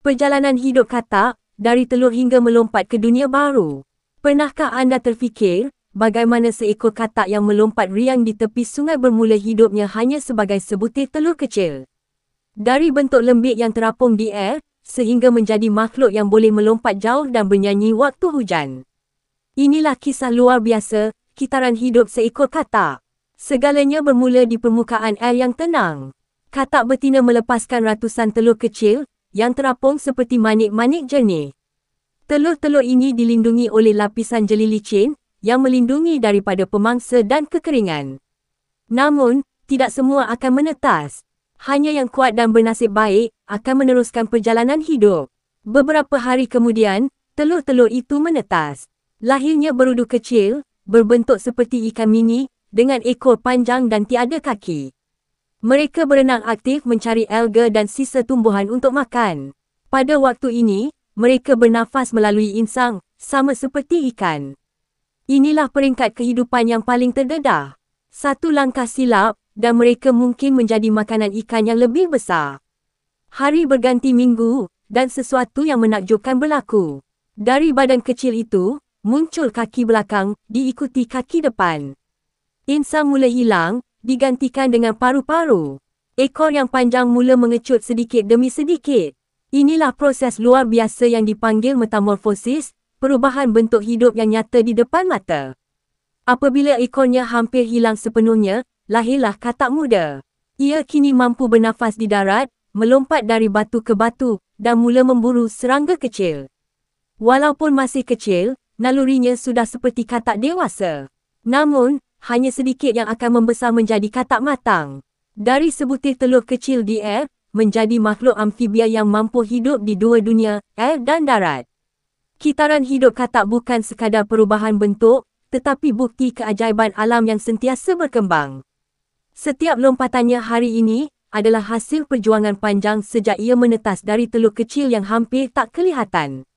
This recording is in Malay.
Perjalanan hidup katak, dari telur hingga melompat ke dunia baru. Pernahkah anda terfikir, bagaimana seekor katak yang melompat riang di tepi sungai bermula hidupnya hanya sebagai sebutir telur kecil? Dari bentuk lembik yang terapung di air, sehingga menjadi makhluk yang boleh melompat jauh dan bernyanyi waktu hujan. Inilah kisah luar biasa, kitaran hidup seekor katak. Segalanya bermula di permukaan air yang tenang. Katak betina melepaskan ratusan telur kecil, yang terapung seperti manik-manik jernih. Telur-telur ini dilindungi oleh lapisan jeli licin, yang melindungi daripada pemangsa dan kekeringan. Namun, tidak semua akan menetas. Hanya yang kuat dan bernasib baik, akan meneruskan perjalanan hidup. Beberapa hari kemudian, telur-telur itu menetas. Lahirnya berudu kecil, berbentuk seperti ikan mini, dengan ekor panjang dan tiada kaki. Mereka berenang aktif mencari alga dan sisa tumbuhan untuk makan. Pada waktu ini, mereka bernafas melalui insang, sama seperti ikan. Inilah peringkat kehidupan yang paling terdedah. Satu langkah silap, dan mereka mungkin menjadi makanan ikan yang lebih besar. Hari berganti minggu, dan sesuatu yang menakjubkan berlaku. Dari badan kecil itu, muncul kaki belakang, diikuti kaki depan. Insang mula hilang, digantikan dengan paru-paru. Ekor yang panjang mula mengecut sedikit demi sedikit. Inilah proses luar biasa yang dipanggil metamorfosis, perubahan bentuk hidup yang nyata di depan mata. Apabila ekornya hampir hilang sepenuhnya, lahirlah katak muda. Ia kini mampu bernafas di darat, melompat dari batu ke batu, dan mula memburu serangga kecil. Walaupun masih kecil, nalurinya sudah seperti katak dewasa. Namun, hanya sedikit yang akan membesar menjadi katak matang. Dari sebutir telur kecil di air, menjadi makhluk amfibia yang mampu hidup di dua dunia, air dan darat. Kitaran hidup katak bukan sekadar perubahan bentuk, tetapi bukti keajaiban alam yang sentiasa berkembang. Setiap lompatannya hari ini, adalah hasil perjuangan panjang sejak ia menetas dari telur kecil yang hampir tak kelihatan.